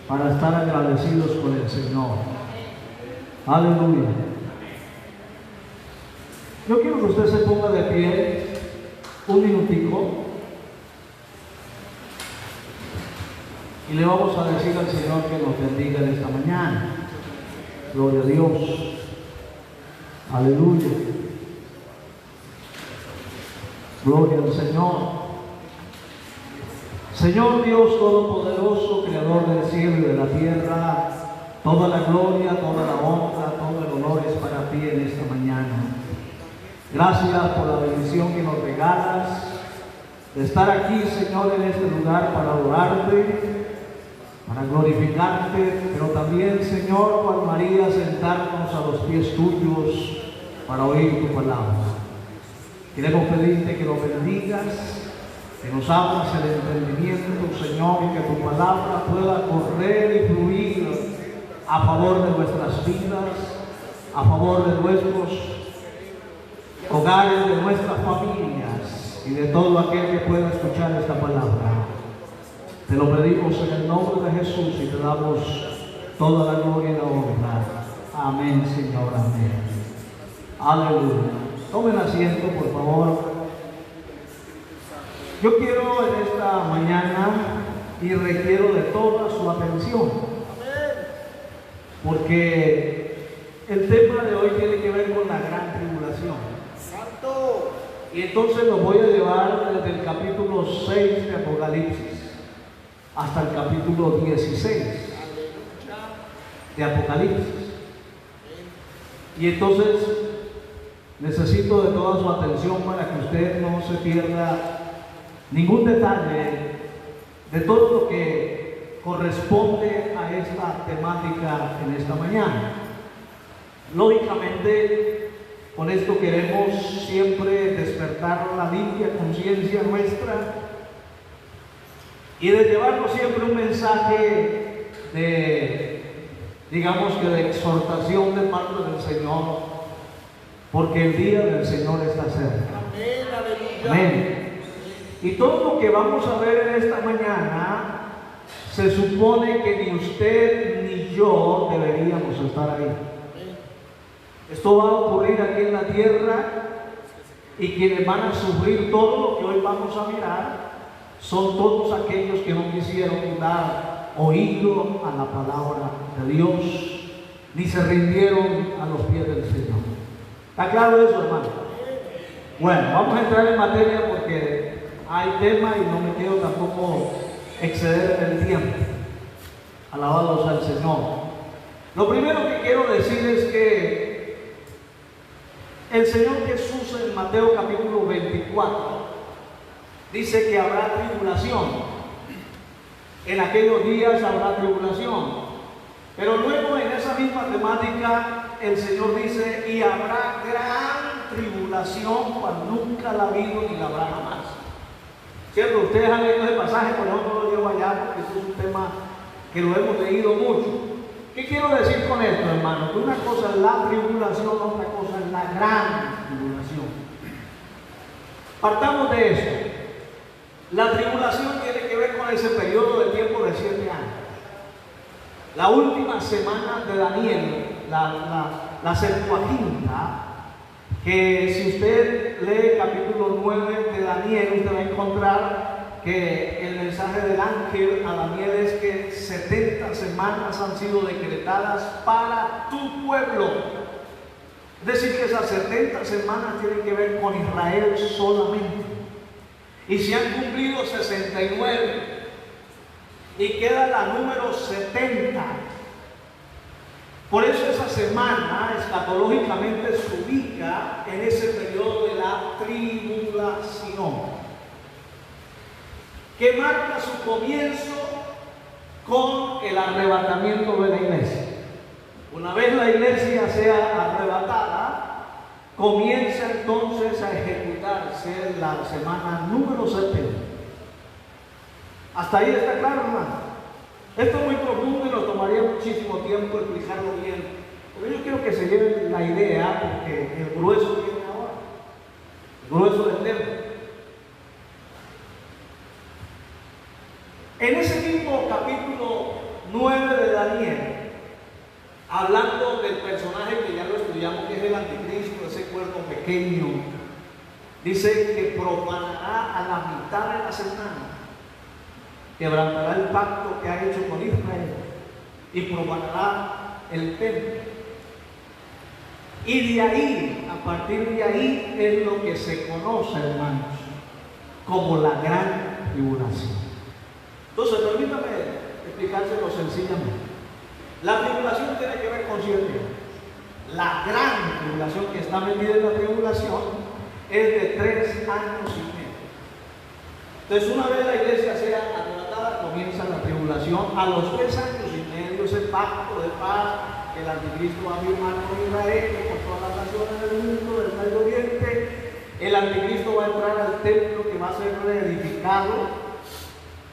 para estar agradecidos con el Señor. Aleluya. Yo quiero que usted se ponga de pie un minutico y le vamos a decir al Señor que nos bendiga en esta mañana. Gloria a Dios. Aleluya. Gloria al Señor. Señor Dios Todopoderoso, Creador del cielo y de la tierra, toda la gloria, toda la honra, todo el honor es para ti en esta mañana. Gracias por la bendición que nos regalas de estar aquí, Señor, en este lugar para adorarte, para glorificarte, pero también, Señor, cual María, sentarnos a los pies tuyos para oír tu palabra. Queremos pedirte que nos bendigas, que nos abras el entendimiento, Señor, y que tu palabra pueda correr y fluir a favor de nuestras vidas, a favor de nuestros hogares, de nuestras familias y de todo aquel que pueda escuchar esta palabra. Te lo pedimos en el nombre de Jesús y te damos toda la gloria y la honra. Amén, Señor, amén. Aleluya. Tomen asiento, por favor. Yo quiero en esta mañana y requiero de toda su atención, porque el tema de hoy tiene que ver con la gran tribulación. ¡Santo! Y entonces los voy a llevar desde el capítulo 6 de Apocalipsis hasta el capítulo 16 de Apocalipsis. Y entonces necesito de toda su atención para que usted no se pierda ningún detalle de todo lo que corresponde a esta temática en esta mañana. Lógicamente, con esto queremos siempre despertar la limpia conciencia nuestra y de llevarnos siempre un mensaje de, digamos que de exhortación de parte del Señor, porque el día del Señor está cerca. Amén, aleluya. Amén. Y todo lo que vamos a ver en esta mañana, se supone que ni usted ni yo deberíamos estar ahí. Esto va a ocurrir aquí en la tierra y quienes van a sufrir todo lo que hoy vamos a mirar son todos aquellos que no quisieron dar oído a la palabra de Dios ni se rindieron a los pies del Señor. ¿Está claro eso, hermano? Bueno, vamos a entrar en materia porque hay tema y no me quiero tampoco exceder en el tiempo. Alabados al Señor. Lo primero que quiero decir es que el Señor Jesús en Mateo capítulo 24 dice que habrá tribulación. En aquellos días habrá tribulación. Pero luego en esa misma temática el Señor dice, y habrá gran tribulación cual nunca la ha habido ni la habrá jamás. ¿Cierto? Ustedes han leído ese pasaje, por eso no lo llevo allá, porque eso es un tema que lo hemos leído mucho. ¿Qué quiero decir con esto, hermano? Que una cosa es la tribulación, otra cosa es la gran tribulación. Partamos de eso. La tribulación tiene que ver con ese periodo de tiempo de 7 años. La última semana de Daniel, la Septuaginta, que si usted lee capítulo 9 de Daniel, usted va a encontrar que el mensaje del ángel a Daniel es que 70 semanas han sido decretadas para tu pueblo. Es decir, que esas 70 semanas tienen que ver con Israel solamente. Y se han cumplido 69 y queda la número 70. Por eso esa semana escatológicamente se ubica en ese periodo de la tribulación, que marca su comienzo con el arrebatamiento de la iglesia. Una vez la iglesia sea arrebatada, comienza entonces a ejecutarse la semana número 70. Hasta ahí está claro, hermano. Esto es muy profundo y nos tomaría muchísimo tiempo explicarlo bien. Pero yo quiero que se lleven la idea, porque el grueso viene ahora. El grueso del tema. En ese mismo capítulo 9 de Daniel, hablando del personaje que ya lo estudiamos, que es el anticristo, ese cuerpo pequeño, dice que profanará a la mitad de la semana, quebrantará el pacto que ha hecho con Israel y profanará el templo. Y de ahí, a partir de ahí, es lo que se conoce, hermanos, como la gran tribulación. Entonces, permítame explicárselo sencillamente. La tribulación tiene que ver con 7 años. La gran tribulación que está metida en la tribulación es de 3 años y medio. Entonces, una vez la iglesia sea arrebatada, comienza la tribulación. A los 3 años y medio, ese pacto de paz que el anticristo va a firmar con Israel, con todas las naciones del mundo, del Medio Oriente. El anticristo va a entrar al templo que va a ser reedificado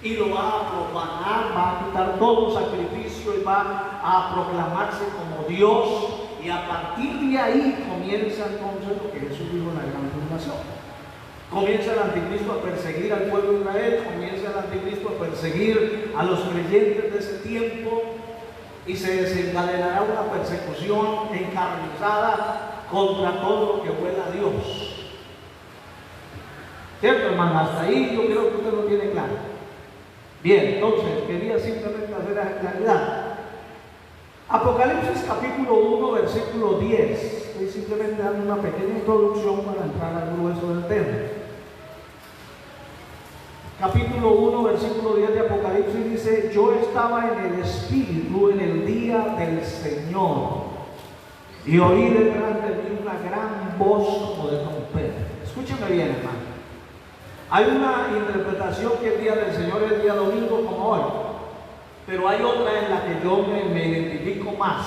y lo va a profanar, va a quitar todo sacrificio y va a proclamarse como Dios. Y a partir de ahí comienza entonces lo que Jesús dijo en la gran tribulación. Comienza el anticristo a perseguir al pueblo de Israel, comienza el anticristo a perseguir a los creyentes de ese tiempo, y se desencadenará una persecución encarnizada contra todo lo que huela a Dios. ¿Cierto, hermano? Hasta ahí yo creo que usted lo tiene claro. Bien, entonces quería simplemente hacer la claridad. Apocalipsis capítulo 1, versículo 10. Estoy simplemente dando una pequeña introducción para entrar al grueso del tema. Capítulo 1, versículo 10 de Apocalipsis dice: yo estaba en el Espíritu en el día del Señor, y oí detrás de mí una gran voz como de trompeta. Escúcheme bien, hermano. Hay una interpretación que el día del Señor es el día domingo como hoy, pero hay otra en la que yo me identifico más.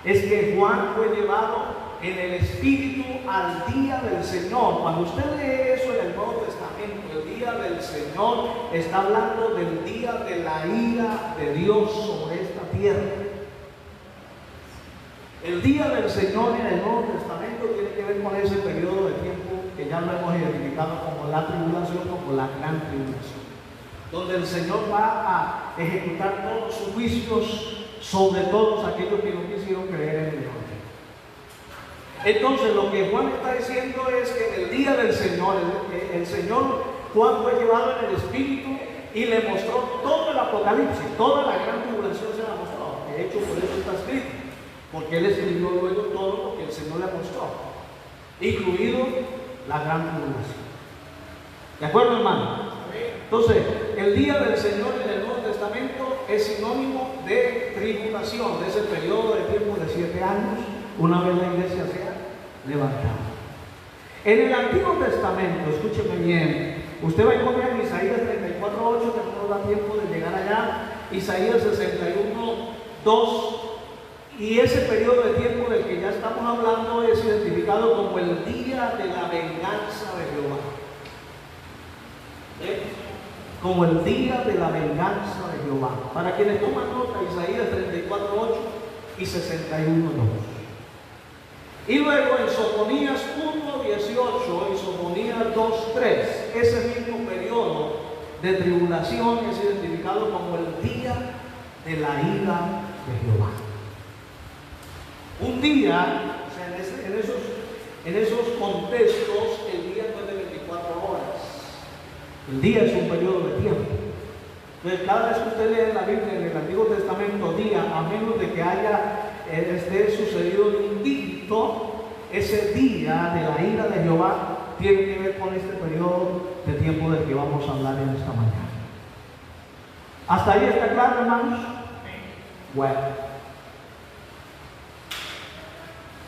Es que Juan fue llevado en el Espíritu al día del Señor. Cuando usted lee eso en el Nuevo Testamento, el día del Señor está hablando del día de la ira de Dios sobre esta tierra. El día del Señor en el Nuevo Testamento tiene que ver con ese periodo de tiempo que ya lo hemos identificado como la tribulación, como la gran tribulación, donde el Señor va a ejecutar todos sus juicios sobre todos aquellos que no quisieron creer en el Evangelio. Entonces, lo que Juan está diciendo es que en el día del Señor, el Señor, Juan fue llevado en el Espíritu y le mostró todo el Apocalipsis, toda la gran tribulación se la mostró. De hecho, por eso está escrito, porque él escribió luego todo lo que el Señor le mostró, incluido la gran tribulación. ¿De acuerdo, hermano? Entonces, el día del Señor en el Nuevo Testamento es sinónimo de tribulación, de ese periodo de tiempo de 7 años, una vez la iglesia sea levantada. En el Antiguo Testamento, escúcheme bien, usted va a encontrar en Isaías 34:8, que no nos da tiempo de llegar allá, Isaías 61:2, y ese periodo de tiempo del que ya estamos hablando es identificado como el día de la venganza de Jehová. Como el día de la venganza de Jehová. Para quienes toman nota, Isaías 34:8 y 61:2. Y luego en Sofonías 1:18 y Sofonías 2:3, ese mismo periodo de tribulación es identificado como el día de la ira de Jehová. Un día, o sea, en esos contextos, el día no es de 24 horas. El día es un periodo de tiempo. Entonces, cada vez que usted lee en la Biblia, en el Antiguo Testamento, día, a menos de que esté sucedido un dicto, ese día de la ira de Jehová tiene que ver con este periodo de tiempo del que vamos a hablar en esta mañana. ¿Hasta ahí está claro, hermanos? Bueno.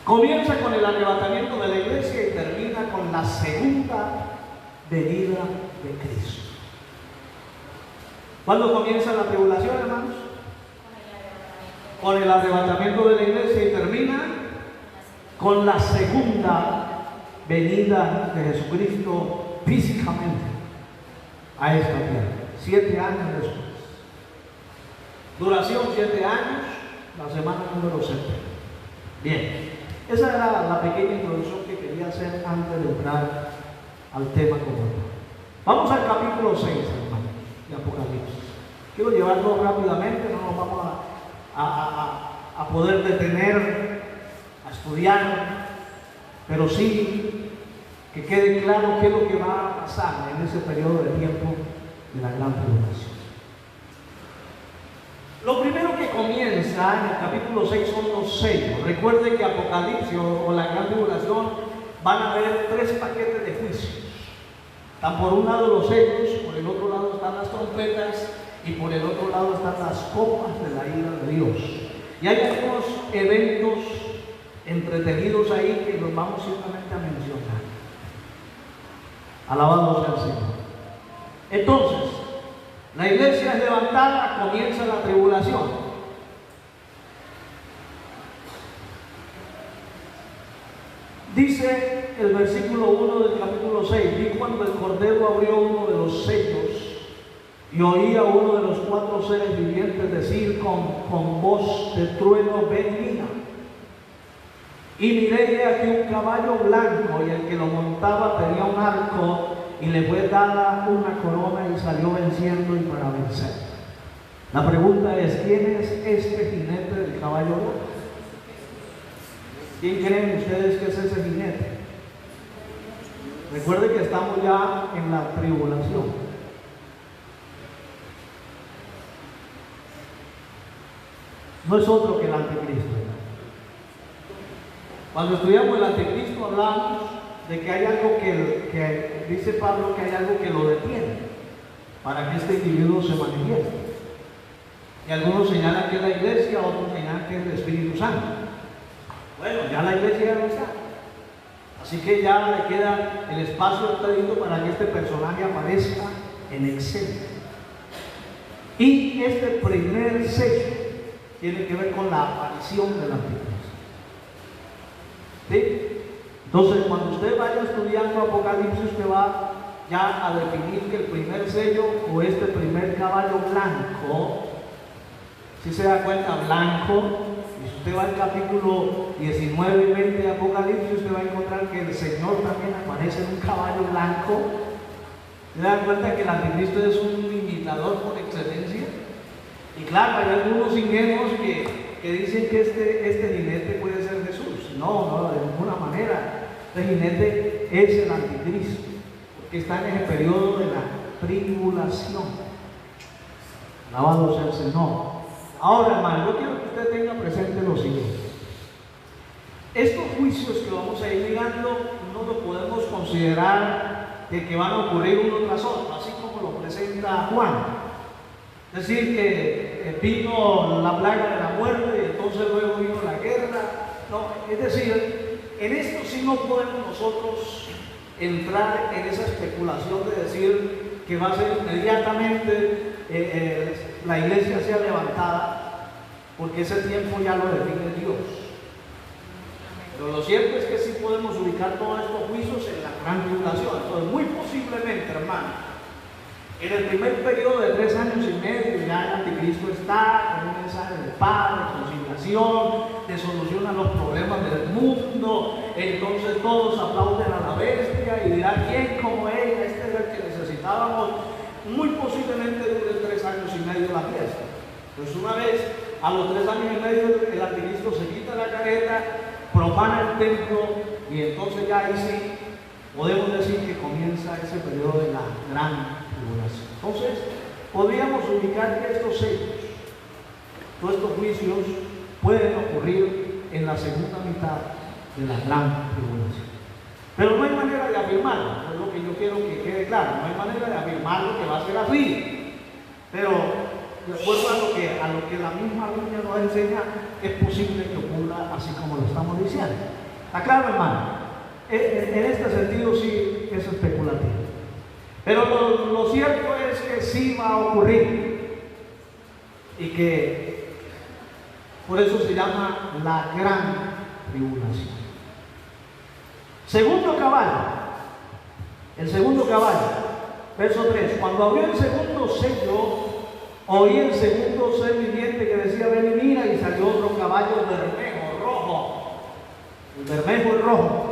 Comienza con el arrebatamiento de la iglesia y termina con la segunda venida de Cristo. ¿Cuándo comienza la tribulación, hermanos? Con el arrebatamiento de la iglesia y termina con la segunda venida de Jesucristo físicamente a esta tierra, 7 años después. Duración 7 años, la semana número 7. Bien, esa era la pequeña introducción que quería hacer antes de entrar al tema como tal. Vamos al capítulo 6, hermanos, de Apocalipsis. Quiero llevarlo rápidamente, no nos vamos a poder detener a estudiar, pero sí que quede claro qué es lo que va a pasar en ese periodo de tiempo de la gran tribulación. Lo primero que comienza en el capítulo 6 son los sellos. Recuerden que Apocalipsis o la gran tribulación van a haber 3 paquetes de juicios. Están por un lado los sellos, por el otro lado están las trompetas y por el otro lado están las copas de la ira de Dios. Y hay algunos eventos entretenidos ahí que los vamos simplemente a mencionar. Alabado sea el Señor. Entonces, la iglesia es levantada, comienza la tribulación. Dice el versículo 1 del capítulo 6: vi cuando el Cordero abrió uno de los sellos y oí a uno de los 4 seres vivientes decir con voz de trueno: ven y mira. Y miré y aquí un caballo blanco, y el que lo montaba tenía un arco, y le fue dada una corona y salió venciendo y para vencer. La pregunta es: ¿quién es este jinete del caballo blanco? ¿Quién creen ustedes que es ese jinete? Recuerden que estamos ya en la tribulación. No es otro que el anticristo. Cuando estudiamos el anticristo hablamos de que hay algo que dice Pablo, que hay algo que lo detiene para que este individuo se manifieste. Y algunos señalan que es la iglesia, otros señalan que es el Espíritu Santo. Bueno, ya la iglesia ya no está. Así que ya le queda el espacio perdido para que este personaje aparezca en escena. Y este primer sello tiene que ver con la aparición del anticristo. ¿Sí? Entonces, cuando usted vaya estudiando Apocalipsis, usted va ya a definir que el primer sello o este primer caballo blanco, si se da cuenta, blanco, y si usted va al capítulo 19 y 20 de Apocalipsis, usted va a encontrar que el Señor también aparece en un caballo blanco. ¿Se dan cuenta que el anticristo es un imitador por excelencia? Y claro, hay algunos ingenuos que dicen que este jinete puede ser Jesús. No, de ninguna manera. Este jinete es el anticristo, porque está en ese periodo de la tribulación. Alabado sea el Señor. Ahora, hermano, yo quiero que usted tenga presente lo siguiente. Estos juicios que vamos a ir mirando no lo podemos considerar de que van a ocurrir uno tras otro, así como lo presenta Juan. Es decir, que vino la plaga de la muerte y entonces luego vino la guerra. No, es decir, en esto sí no podemos nosotros entrar en esa especulación de decir que va a ser inmediatamente la iglesia sea levantada, porque ese tiempo ya lo define Dios. Pero lo cierto es que sí podemos ubicar todos estos juicios en la gran tribulación. Entonces, muy posiblemente, hermano, en el primer periodo de 3 años y medio ya el anticristo está con un mensaje de paz, de conciliación, de solución a los problemas del mundo. Entonces todos aplauden a la bestia y dirán: ¿quién como ella? Este es el que necesitábamos. Muy posiblemente dure 3 años y medio la fiesta. Pues una vez, a los 3 años y medio, el anticristo se quita la careta, profana el templo, y entonces ya ahí sí podemos decir que comienza ese periodo de la gran tribulación. Entonces, podríamos ubicar que estos sellos, todos estos juicios, pueden ocurrir en la segunda mitad de la gran tribulación. Pero no hay manera de afirmarlo, es lo que yo quiero que quede claro. No hay manera de afirmarlo que va a ser así. Pero, de acuerdo a lo que la misma Biblia nos enseña, es posible que ocurra así como lo estamos diciendo. ¿Está claro, hermano? En este sentido sí es especulativo. Pero lo cierto es que sí va a ocurrir. Y que por eso se llama la gran tribulación. Segundo caballo. El segundo caballo. Verso 3. Cuando abrió el segundo sello, oí el segundo ser viviente que decía: ven y mira, y salió otro caballo bermejo, rojo. El bermejo es rojo.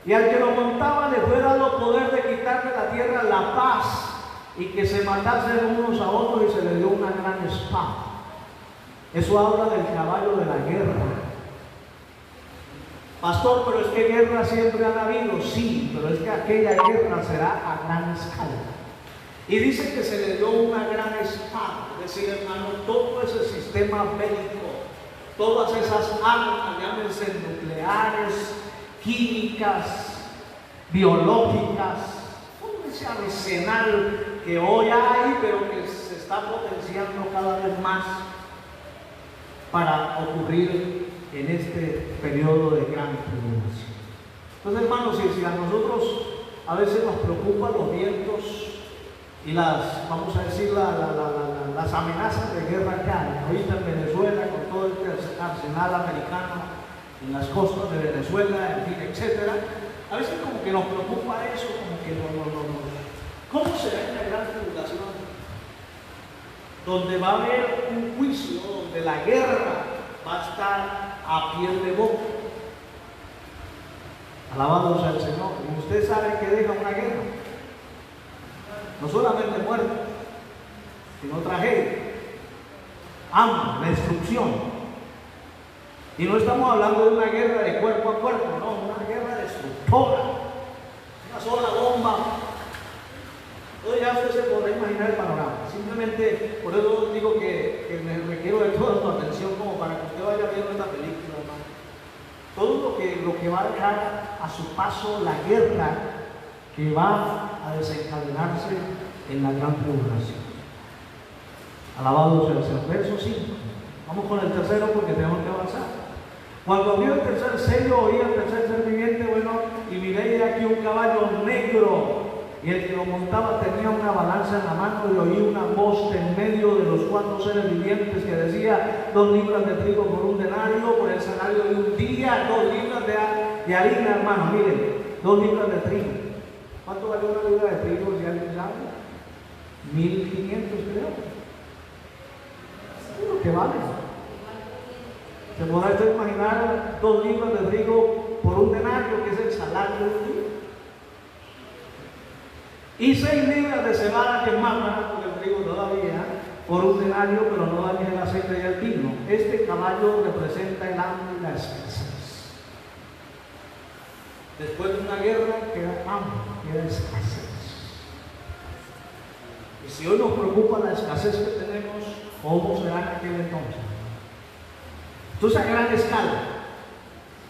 Y al que lo montaba le fue dado poder de quitar de la tierra la paz, y que se matasen unos a otros y se le dio una gran espada. Eso habla del caballo de la guerra. Pastor, pero es que guerra siempre han habido. Sí, pero es que aquella guerra será a gran escala. Y dice que se le dio una gran espada. Es decir, hermano, todo ese sistema bélico, todas esas armas, llámense nucleares, químicas, biológicas, todo ese arsenal que hoy hay, pero que se está potenciando cada vez más para ocurrir en este periodo de gran tribulación. Entonces, hermanos, si a nosotros a veces nos preocupan los vientos y las, vamos a decir, las amenazas de guerra que hay, ahorita en Venezuela, con todo este arsenal americano en las costas de Venezuela, en fin, etcétera, a veces como que nos preocupa eso, como que no. ¿Cómo será en la gran tribulación? Donde va a haber un juicio, donde la guerra va a estar a piel de boca. Alabado sea el Señor. Y usted sabe que deja una guerra. No solamente muerte, sino tragedia, hambre, destrucción. Y no estamos hablando de una guerra de cuerpo a cuerpo, no, una guerra destructora, una sola bomba. Entonces ya usted se podrá imaginar el panorama. Simplemente, por eso digo que me requiero de toda su atención como para que usted vaya viendo esta película, hermano. Todo lo que va a dejar a su paso la guerra que va a desencadenarse en la gran tribulación. Alabado sea el Señor. Verso 5. Vamos con el tercero porque tenemos que avanzar. Cuando abrió el tercer sello, oí el tercer ser viviente, y miré aquí un caballo negro, y el que lo montaba tenía una balanza en la mano, y oí una voz en medio de los 4 seres vivientes que decía: 2 libras de trigo por un denario, por el salario de un día, 2 libras de harina, hermano. Miren, 2 libras de trigo. ¿Cuánto vale una libra de trigo, si alguien sabe? 1500, creo. ¿Qué que vale? ¿Se podrá usted imaginar 2 libras de trigo por un denario, que es el salario de un día? Y 6 libras de cebada, que es más barato que el trigo todavía, por un denario, pero no dañes el aceite y el vino. Este caballo representa el hambre y la escasez. Después de una guerra queda hambre, queda escasez. Y si hoy nos preocupa la escasez que tenemos, ¿cómo será en aquel entonces? Entonces, a gran escala.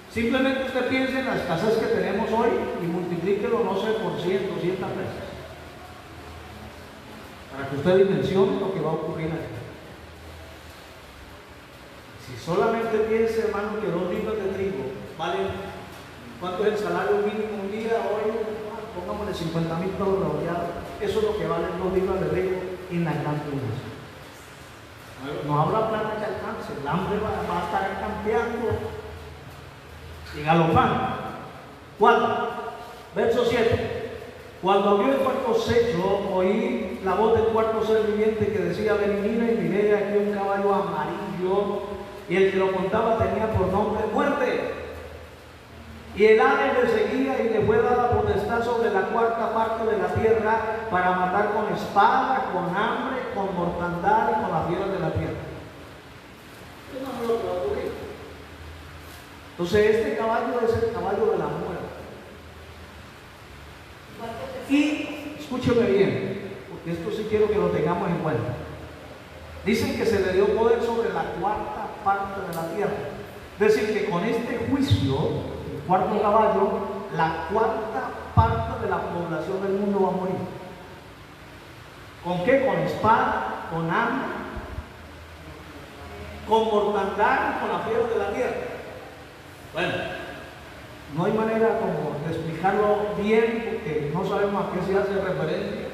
Simplemente usted piense en la escasez que tenemos hoy y multiplíquelo, no sé, por 100, 200 veces. Para que usted dimensione lo que va a ocurrir aquí. Si solamente piensa, hermano, que 2 libras de trigo valen, ¿cuánto es el salario mínimo un día? Hoy, pongámosle $50,000 redondeados. Eso es lo que valen 2 libras de trigo en la gran tribulación. No habrá plata que alcance, el hambre va a estar campeando y galopando. 4, verso 7. Cuando abrió el cuarto sello, oí la voz del cuarto ser viviente que decía: ven y mira. Y miré aquí un caballo amarillo, y el que lo montaba tenía por nombre Muerte. Y el Hades le seguía, y le fue dada potestad sobre la 4ª parte de la tierra, para matar con espada, con hambre, con mortandad y con las fieras de la tierra. Eso no es lo que va a ocurrir. Entonces, este caballo es el caballo de la muerte. Y escúcheme bien, porque esto sí quiero que lo tengamos en cuenta. Dicen que se le dio poder sobre la 4ª parte de la tierra. Es decir, que con este juicio, el 4º caballo, la 4ª parte de la población del mundo va a morir. ¿Con qué? Con espada, con hambre, con mortandad y con la fieras de la tierra. Bueno, no hay manera como de explicarlo bien, porque no sabemos a qué se hace referencia,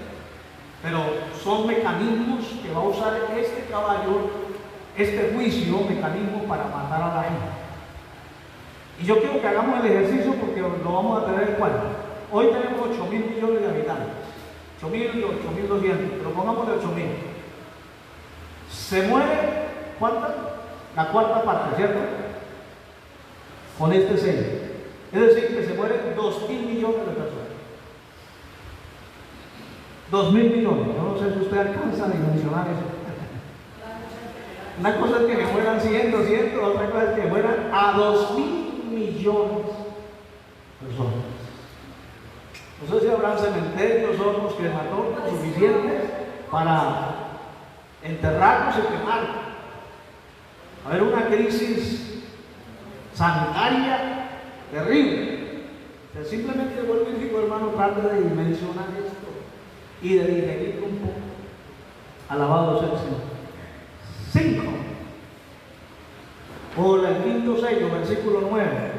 pero son mecanismos que va a usar este caballo, este juicio, mecanismo para matar a la gente. Y yo quiero que hagamos el ejercicio porque lo vamos a tener en cuenta. Hoy tenemos 8.000 millones de habitantes, 8.000 y 8.200, pero pongámosle 8.000. Se muere, ¿cuántas? La 4ª parte, ¿cierto? Con este sello. Es decir, que se mueren 2.000 millones de personas. 2.000 millones. Yo no sé si usted alcanza a dimensionar eso. Una cosa es que me mueran 100, 200, otra cosa es que mueran a 2.000 millones de personas. No sé si habrán cementerios o los crematorios suficientes para enterrarnos y quemarnos. Va a haber una crisis sanitaria terrible. O sea, simplemente vuelvo y digo, hermano, trate de dimensionar esto y de digerirlo un poco. Alabado sea el Señor. 5. Por el quinto sello, versículo 9.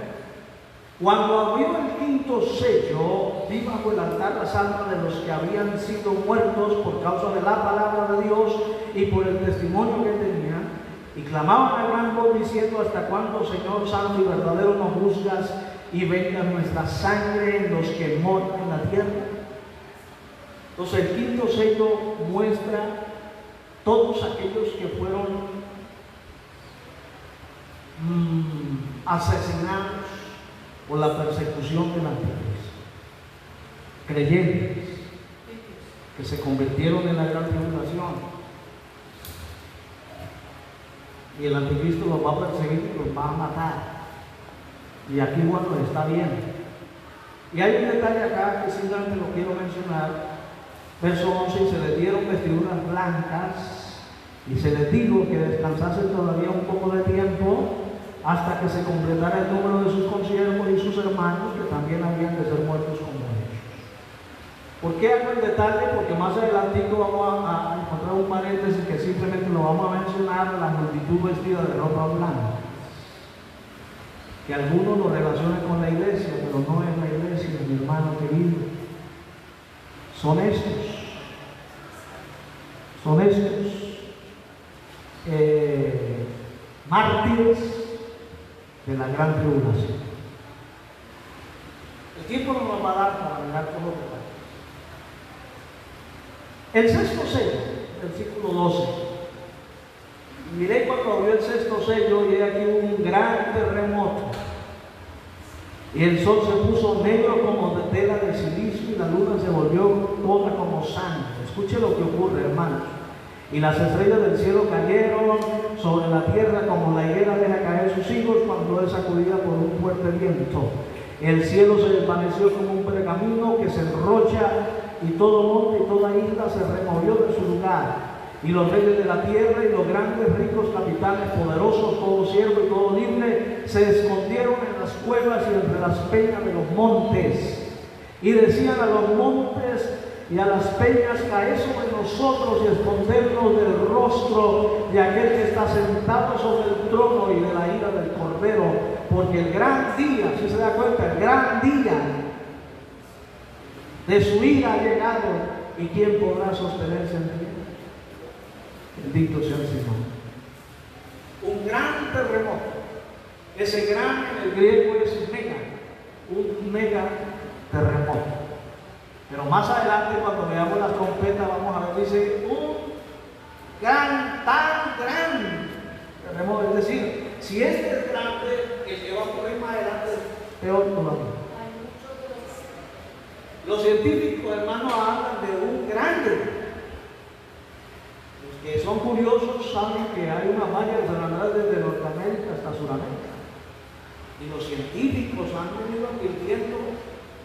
Cuando abrió el quinto sello, vi bajo el altar las almas de los que habían sido muertos por causa de la palabra de Dios y por el testimonio que tenían, y clamaban a gran voz diciendo: ¿hasta cuándo, Señor santo y verdadero, nos juzgas y venga nuestra sangre en los que moran en la tierra? Entonces el quinto sello muestra todos aquellos que fueron asesinados por la persecución del anticristo, creyentes que se convirtieron en la gran tribulación, y el anticristo los va a perseguir y los va a matar. Y aquí, bueno, está bien. Y hay un detalle acá que simplemente lo quiero mencionar. Verso 11: y se les dieron vestiduras blancas y se les dijo que descansasen todavía un poco de tiempo hasta que se completara el número de sus consiervos y sus hermanos, que también habían de ser muertos como ellos. ¿Por qué hago el detalle? Porque más adelante vamos a encontrar un paréntesis que simplemente lo vamos a mencionar: la multitud vestida de ropa blanca. Que algunos lo relacionan con la iglesia, pero no es la iglesia, mi hermano querido. Son estos mártires de la gran tribulación. El tiempo no nos va a dar para mirar todo lo que pasa. El sexto sello, versículo 12. Miré cuando abrió el sexto sello y aquí un gran terremoto. Y el sol se puso negro como de tela de silicio y la luna se volvió toda como sangre. Escuche lo que ocurre, hermanos. Y las estrellas del cielo cayeron sobre la tierra como la higuera deja caer sus higos cuando es sacudida por un fuerte viento. El cielo se desvaneció como un pergamino que se enrocha, y todo monte y toda isla se removió de su lugar. Y los reyes de la tierra y los grandes, ricos, capitanes, poderosos, todo siervo y todo libre, se escondieron en las cuevas y entre las peñas de los montes. Y decían a los montes y a las peñas: caed sobre nosotros y escondernos del rostro de aquel que está sentado sobre el trono y de la ira del Cordero, porque el gran día, si se da cuenta, el gran día de su ira ha llegado, y quién podrá sostenerse en él. Bendito sea el Señor. Un gran terremoto. Ese gran en el griego es mega. Un mega terremoto. Pero más adelante, cuando veamos las trompetas, vamos a ver, dice un gran, tan gran terremoto. Es decir, si este es grande, el que va a ocurrir más adelante es peor todavía. Los científicos, hermanos, hablan de un grande. Los que son curiosos saben que hay una malla que se va desde Norteamérica hasta Sudamérica. Y los científicos han venido advirtiendo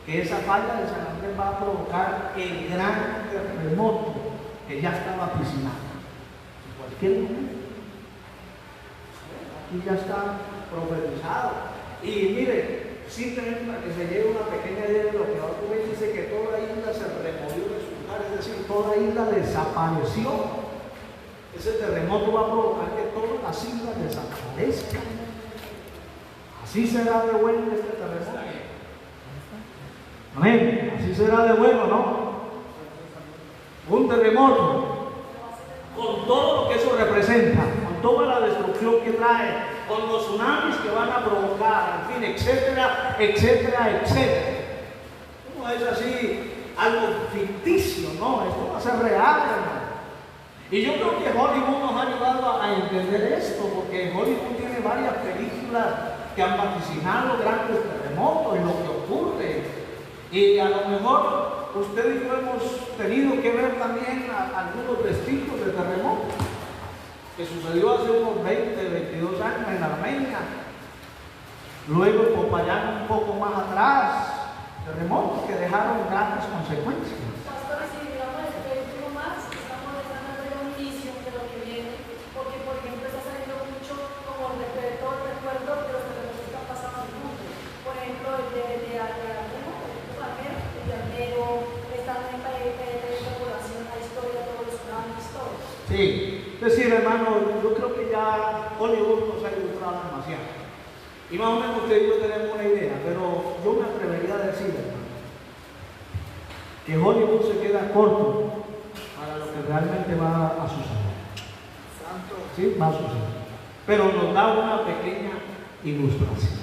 que esa falla de San Andrés va a provocar el gran terremoto que ya estaba vaticinado. En cualquier momento. Aquí ya está profetizado. Y mire, simplemente para que se lleve una pequeña idea de lo que va a ocurrir, dice que toda isla se removió de su lugar, es decir, toda isla desapareció. Ese terremoto va a provocar que todas las islas desaparezcan. Así será de bueno este terremoto. Amén. Así será de bueno, ¿no? Un terremoto, con todo lo que eso representa, con toda la destrucción que trae, con los tsunamis que van a provocar, en fin, etcétera, etcétera, etcétera. No es así algo ficticio, no, esto va a ser real, hermano. Y yo creo que Hollywood nos ha ayudado a entender esto, porque Hollywood tiene varias películas que han vaticinado grandes terremotos y lo que ocurre. Y a lo mejor usted y yo hemos tenido que ver también algunos vestigios de terremoto que sucedió hace unos 20, 22 años en Armenia. Luego en Popayán, un poco más atrás, terremotos que dejaron grandes consecuencias. Pastores, si digamos el último más, estamos dando un inicio de lo que viene, porque por ejemplo está saliendo mucho como todo el recuerdo de los terremotos que están pasando en el mundo. Por ejemplo, el de Armero, están en población, la historia, todos los tsunamis, todo. Sí, es decir, hermano, yo creo que ya Hollywood nos ha ilustrado demasiado. Y más o menos usted y yo tenemos una idea, pero yo me atrevería a decir, hermano, que Hollywood se queda corto para lo que realmente va a suceder. Santo. Sí, va a suceder. Pero nos da una pequeña ilustración.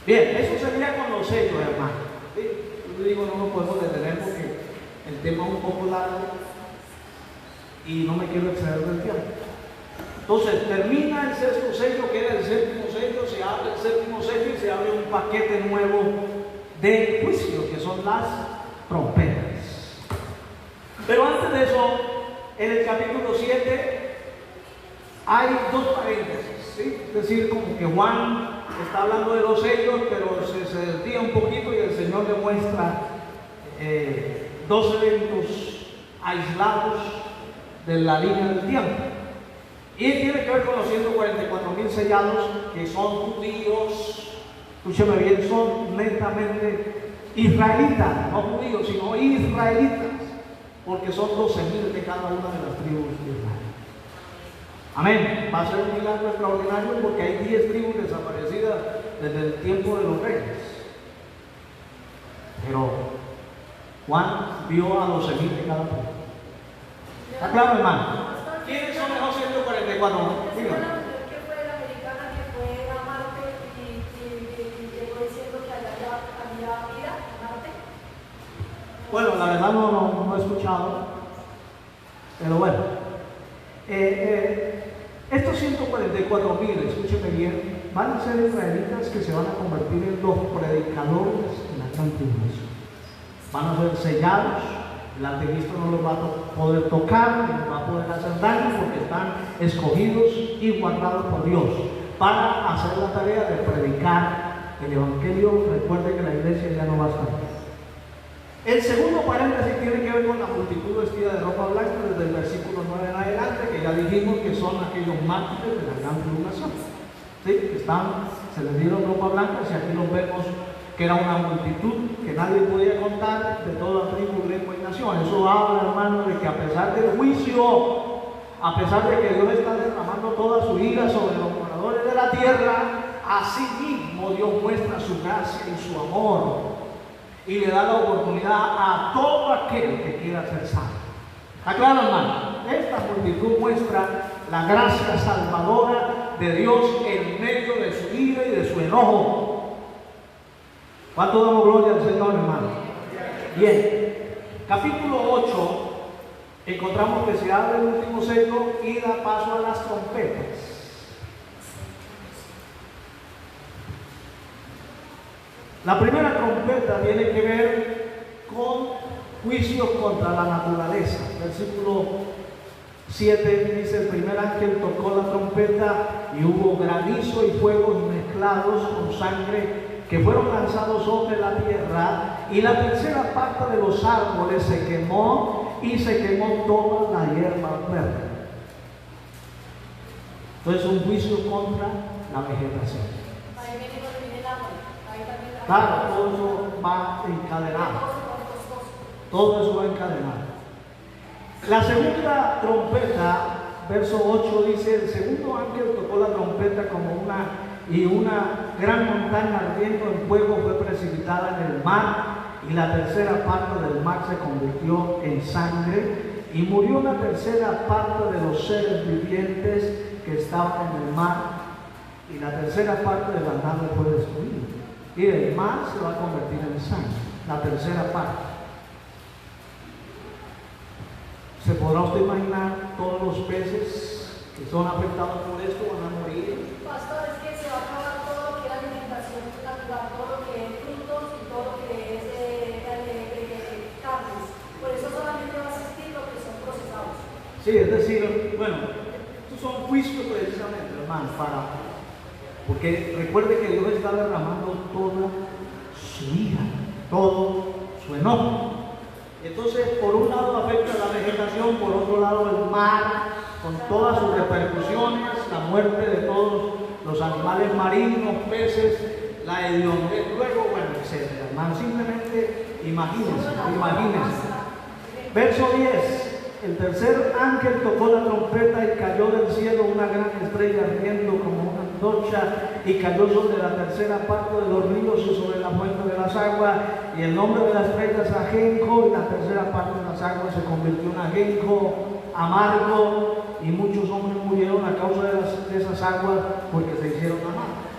Bien, eso sería con los sellos, hermano. ¿Sí? Yo digo, no nos podemos detener porque el tema es un poco largo y no me quiero exceder del tiempo. Entonces termina el sexto sello, queda el séptimo sello, se abre el séptimo sello y se abre un paquete nuevo de juicio, que son las trompetas. Pero antes de eso, en el capítulo 7 hay dos paréntesis, ¿sí? Es decir, como que Juan está hablando de los sellos, pero se desvía un poquito y el Señor le muestra dos eventos aislados de la línea del tiempo. Y tiene que ver con los 144,000 sellados, que son judíos, escúcheme bien, son netamente israelitas, no judíos, sino israelitas, porque son 12,000 de cada una de las tribus de Israel. Amén. Va a ser un milagro extraordinario porque hay 10 tribus desaparecidas desde el tiempo de los reyes. Pero Juan vio a 12,000 de cada tribu. ¿Está claro, hermano? ¿Quiénes son esos 144? Dígame. Que fue la americana que fue a Marte y llegó diciendo que allá había vida en Marte. Bueno, la verdad no he escuchado, pero bueno. Estos 144,000, escúcheme bien, van a ser israelitas que se van a convertir en los predicadores en la gran tribulación. Van a ser sellados. El anticristo no los va a poder tocar, ni les va a poder hacer daño porque están escogidos y guardados por Dios para hacer la tarea de predicar el Evangelio. Recuerde que la iglesia ya no va a estar. El segundo paréntesis tiene que ver con la multitud vestida de ropa blanca desde el versículo 9 en adelante, que ya dijimos que son aquellos mártires de la gran tribulación. ¿Sí? Se les dieron ropa blanca, y aquí los vemos que era una multitud que nadie podía contar de toda tribu, lengua y nación. Eso habla, hermano, de que a pesar del juicio, a pesar de que Dios está derramando toda su ira sobre los moradores de la tierra, así mismo Dios muestra su gracia y su amor y le da la oportunidad a todo aquel que quiera ser salvo. ¿Está claro, hermano? Esta multitud muestra la gracia salvadora de Dios en medio de su ira y de su enojo. ¿Cuánto damos gloria al Señor, hermano? Bien, capítulo 8, encontramos que se abre el último sello y da paso a las trompetas. La primera trompeta tiene que ver con juicios contra la naturaleza. Versículo 7 dice: el primer ángel tocó la trompeta y hubo granizo y fuegos mezclados con sangre que fueron lanzados sobre la tierra, y la tercera parte de los árboles se quemó y se quemó toda la hierba verde. Entonces, un juicio contra la vegetación. Ahí viene cuando viene el hambre. Ahí también. Claro, todo eso va encadenado. Todo eso va encadenado. La segunda trompeta, verso 8 dice: el segundo ángel tocó la trompeta y una gran montaña ardiendo en fuego fue precipitada en el mar, y la tercera parte del mar se convirtió en sangre, y murió la tercera parte de los seres vivientes que estaban en el mar, y la tercera parte de la nave fue destruida. Y el mar se va a convertir en sangre, la tercera parte. ¿Se podrá usted imaginar todos los peces que son afectados por esto van a morir? Pastor, es que se va a acabar todo lo que es alimentación natural, todo lo que es frutos y todo lo que es Sí, es decir, bueno, estos son juicios precisamente, hermano, porque recuerde que Dios está derramando toda su ira, todo su enojo. Entonces, por un lado afecta la vegetación, por otro lado el mar, con todas sus repercusiones, la muerte de todos los animales marinos, peces, la hediondez, luego, bueno, etc. Hermano, simplemente imagínense. Verso 10. El tercer ángel tocó la trompeta y cayó del cielo una gran estrella ardiendo como una antorcha y cayó sobre la tercera parte de los ríos y sobre la fuente de las aguas, y el nombre de la estrella es ajenjo, y la tercera parte de las aguas se convirtió en ajenjo amargo, y muchos hombres murieron a causa de esas aguas porque se hicieron amargas.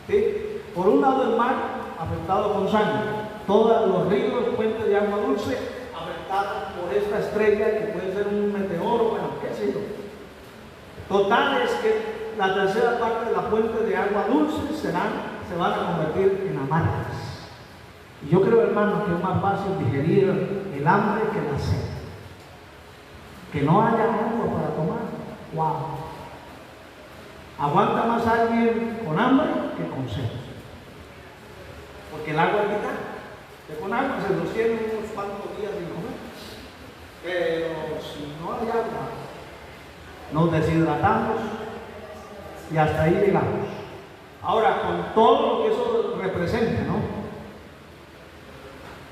¿Sí? Por un lado el mar afectado con sangre, todos los ríos, fuentes de agua dulce afectadas por esta estrella que puede ser un meteoro, bueno, qué sé yo. Total es que la tercera parte de la fuente de agua dulce se van a convertir en amargas. Y yo creo, hermano, que es más fácil digerir el hambre que la sed. Que no haya agua para tomar. ¡Wow! Aguanta más alguien con hambre que con sed. Porque el agua es vital. Que con agua se los tiene unos cuantos días sin comer. Pero si no hay agua, nos deshidratamos y hasta ahí llegamos. Ahora, con todo lo que eso representa, ¿no?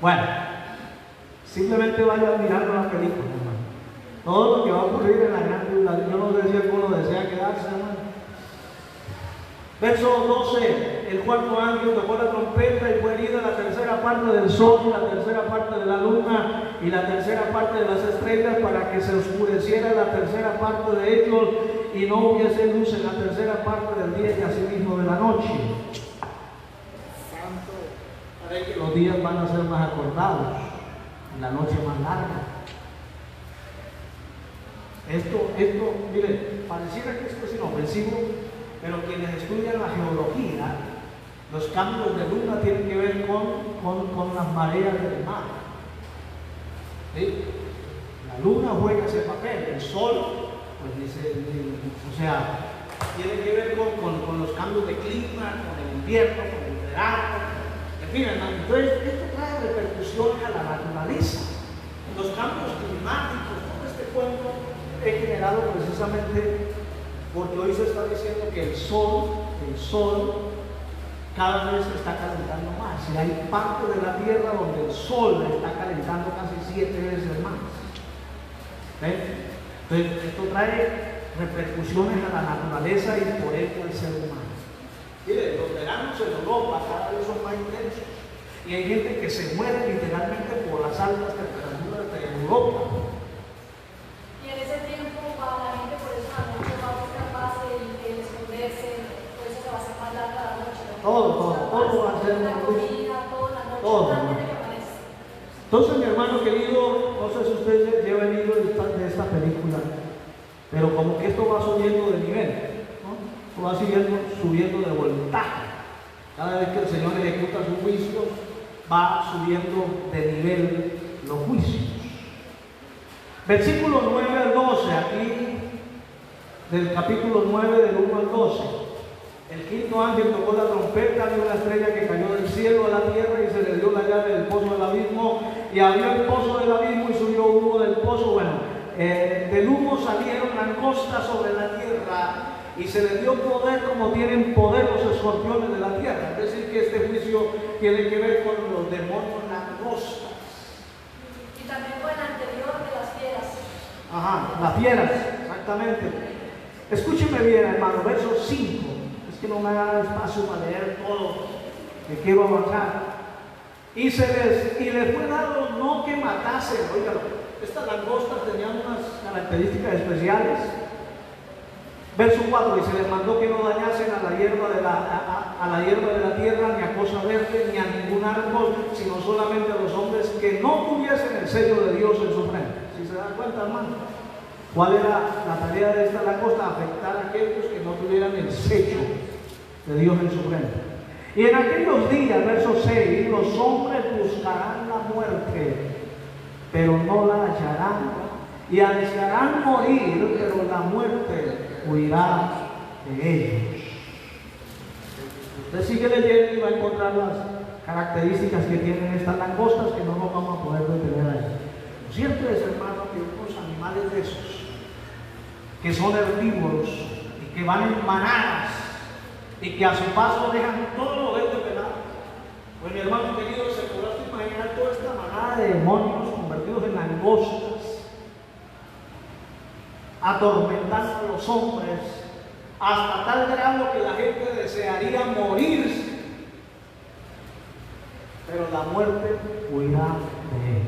Bueno, simplemente vaya mirando la película, hermano. Todo lo que va a ocurrir en la gran tribulación. Yo no sé si alguno desea quedarse, hermano. Verso 12. El cuarto ángel tocó la trompeta y fue herida la tercera parte del sol y la tercera parte de la luna y la tercera parte de las estrellas, para que se oscureciera la tercera parte de ellos y no hubiese luz en la tercera parte del día y asimismo de la noche. Santo, para que los días van a ser más acortados y la noche más larga. Esto, mire, pareciera que esto es inofensivo, pero quienes estudian la geología, los cambios de luna tienen que ver con las mareas del mar. ¿Sí? La luna juega ese papel, el sol, pues tiene que ver con los cambios de clima, con el invierno, con el verano. En fin, hermano, entonces esto trae repercusiones a la naturaleza. Los cambios climáticos, todo este cuento he generado precisamente porque hoy se está diciendo que el sol cada vez está calentando más. Y hay parte de la tierra donde el sol está calentando casi 7 veces más. ¿Ven? Entonces, esto trae repercusiones a la naturaleza y por ello al ser humano. Mire, los veranos en Europa cada vez son más intensos. Y hay gente que se muere literalmente por las altas temperaturas de Europa. Y en ese tiempo va la gente por eso la noche va a buscar paz y el esconderse, por eso se va a hacer más larga la noche. Todo va a ser la comida, toda la noche, todo. antes de que amanezca. Entonces, mi hermano querido, no sé si usted ya ha venido de esta película, pero como que esto va subiendo de nivel, ¿no? Esto va subiendo de voltaje. Cada vez que el Señor ejecuta sus juicios, va subiendo de nivel los juicios. Versículo 9 al 12, aquí del capítulo 9 del 1 al 12. El quinto ángel tocó la trompeta, vio una estrella que cayó del cielo a la tierra y se le dio la llave del pozo del abismo, y abrió el pozo del abismo y subió humo del pozo. Bueno, del humo salieron langostas sobre la tierra y se le dio poder como tienen poder los escorpiones de la tierra. Es decir, que este juicio tiene que ver con los demonios langostas. Y también con el anterior de las fieras. Ajá, las fieras, exactamente. Escúcheme bien, hermano, verso 5. Es que no me da espacio para leer todo, que quiero avanzar. Y les fue dado no que matasen. Oigan, estas langostas tenían unas características especiales. Verso 4, y se les mandó que no dañasen a la hierba de la tierra, ni a cosa verde, ni a ningún árbol, sino solamente a los hombres que no tuviesen el sello de Dios en su frente. ¿Sí se dan cuenta, hermano? ¿Cuál era la tarea de esta langosta? Afectar a aquellos que no tuvieran el sello de Dios en su frente. Y en aquellos días, verso 6, los hombres buscarán la muerte, pero no la hallarán, y ansiarán morir, pero la muerte huirá de ellos. Usted sigue leyendo y va a encontrar las características que tienen estas langostas que no nos vamos a poder detener ahí. Lo cierto es, hermano, que unos animales de esos, que son herbívoros y que van en manadas y que a su paso dejan todo lo verde pelado. Pues mi hermano querido, se podrá imaginar toda esta manada de demonios convertidos en langostas, atormentando a los hombres hasta tal grado que la gente desearía morirse, pero la muerte huirá de él.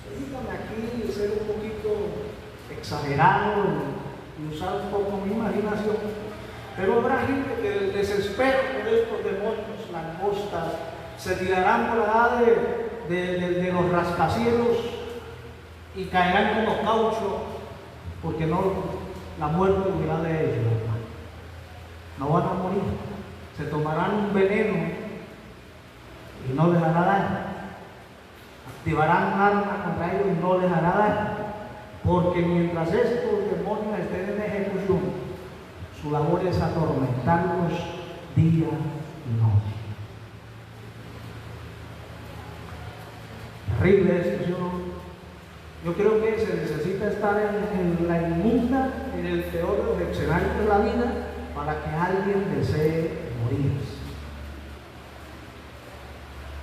Permítame aquí ser un poquito exagerado y usar un poco mi imaginación, pero habrá gente que del desespero por estos demonios, langostas, se tirarán por la edad de los rascacielos y caerán como caucho, porque la muerte huirá de ellos, hermano. No van a morir, se tomarán un veneno y no les hará daño, activarán un arma contra ellos y no les hará daño, porque mientras estos demonios estén en ejecución, su labor es atormentarlos día y noche. Terrible esto, ¿sí o no? Yo creo que se necesita estar en la inmunda, en el peor de los escenarios de la vida, para que alguien desee morirse.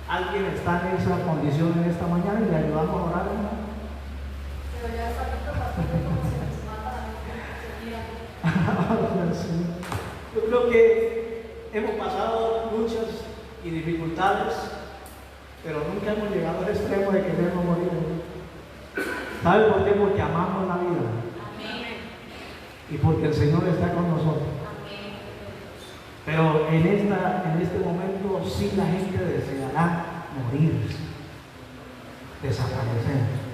¿Alguien está en esa condición en esta mañana y le ayudamos a orar, hermano? Pero ya está bastante como se mata, Yo creo que hemos pasado luchas y dificultades, pero nunca hemos llegado al extremo de querernos morir. ¿Sabe por qué? Porque amamos la vida. Amén. Y porque el Señor está con nosotros. Amén. Pero en este momento sí la gente deseará morirse, desaparecer.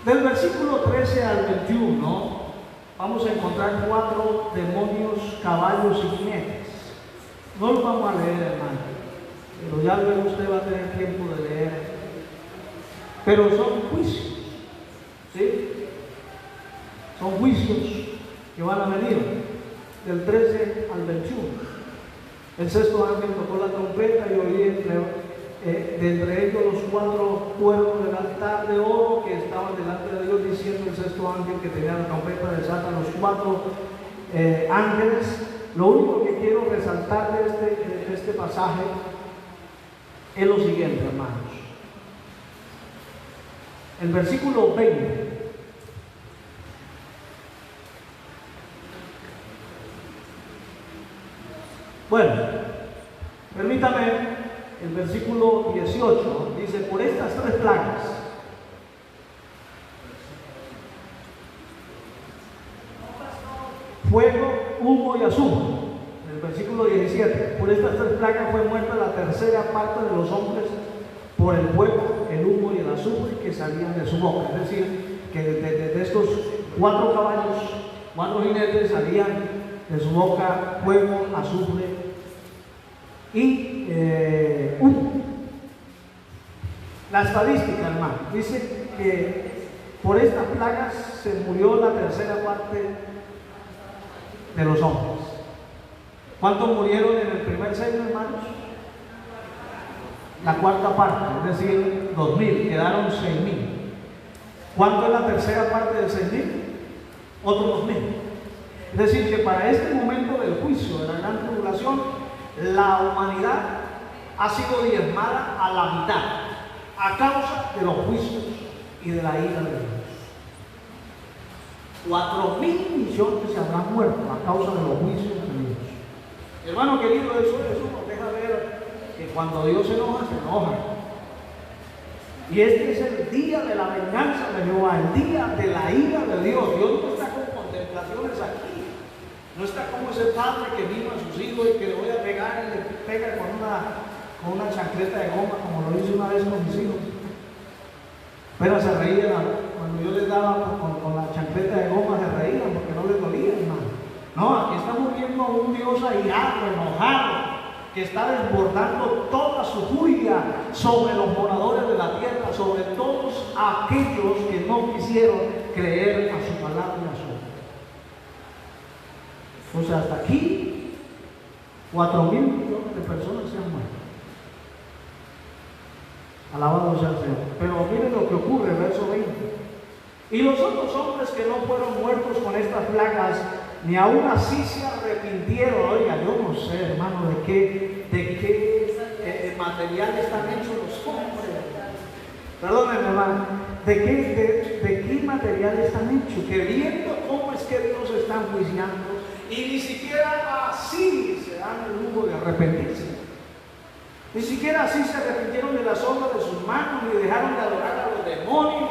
Del versículo 13 al 21 vamos a encontrar 4 demonios, caballos y jinetes. No los vamos a leer, hermano, pero ya luego usted va a tener tiempo de leer. Pero son juicios, ¿sí? Son juicios que van a venir del 13 al 21. El sexto ángel tocó la trompeta y oí entre ellos los 4 cuernos del altar de oro que estaban delante de Dios, diciendo el sexto ángel que tenía la trompeta, desata los 4 ángeles. Lo único que quiero resaltar de este pasaje es lo siguiente, hermanos. El versículo 20. Bueno, permítame, el versículo 18 dice: por estas 3 plagas, fuego, humo y azufre. En el versículo 17, por estas 3 plagas fue muerta la tercera parte de los hombres por el fuego, el humo y el azufre que salían de su boca. Es decir, que de estos 4 caballos, 4 jinetes, salían de su boca fuego, azufre y humo. La estadística, hermano, dice que por estas plagas se murió la tercera parte de los hombres. ¿Cuántos murieron en el primer siglo, hermanos? La cuarta parte, es decir, 2000, quedaron 6000. ¿Cuánto es la tercera parte de 6000? Otros 2000. Es decir, que para este momento del juicio, de la gran tribulación, la humanidad ha sido diezmada a la mitad, a causa de los juicios y de la ira de Dios. 4.000 millones se habrán muerto a causa de los juicios de Dios. Hermano querido, eso nos deja ver que cuando Dios se enoja, se enoja. Y este es el día de la venganza de Jehová, el día de la ira de Dios. Dios no está con contemplaciones aquí. No está como ese padre que vino a sus hijos y que le voy a pegar y le pega con una chancleta de goma, como lo hice una vez con mis hijos. Pero se reían cuando yo les daba con la chancleta de goma, se reían porque no les dolía, hermano. No, aquí estamos viendo a un Dios airado, enojado, que está desbordando toda su furia sobre los moradores de la tierra, sobre todos aquellos que no quisieron creer a su palabra y a su obra. O sea, hasta aquí 4.000 millones de personas se han muerto. Alabado sea el Señor. Pero miren lo que ocurre, verso 20. Y los otros hombres que no fueron muertos con estas plagas, ni aún así se arrepintieron. Oiga, yo no sé, hermano, de qué material están hechos los hombres. Perdónenme, hermano. ¿De qué material están hechos? Que viendo cómo es que Dios está enjuiciando, y ni siquiera así se dan el lujo de arrepentirse. Ni siquiera así se arrepintieron de las obras de sus manos, ni dejaron de adorar a los demonios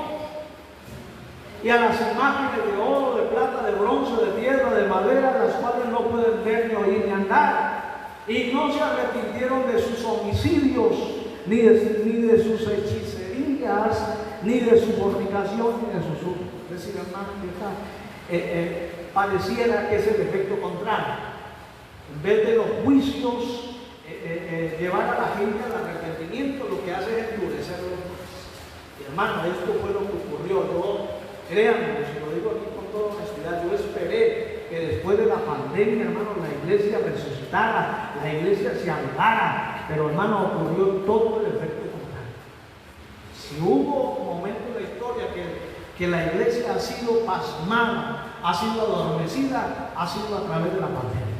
y a las imágenes de oro, de plata, de bronce, de tierra, de madera, las cuales no pueden ver, ni oír, ni andar. Y no se arrepintieron de sus homicidios, ni de sus hechicerías, ni de su fornicación, ni de sus hurtos. Es decir, hermano, pareciera que es el efecto contrario. En vez de los juicios, llevar a la gente al arrepentimiento, lo que hace es endurecer los juicios. Y hermano, esto fue lo que ocurrió. Créanme, si lo digo aquí con toda honestidad, yo esperé que después de la pandemia, hermano, la iglesia resucitara, la iglesia se avivara, pero hermano, ocurrió todo el efecto contrario. Si hubo un momento en la historia que la iglesia ha sido pasmada, ha sido adormecida, ha sido a través de la pandemia.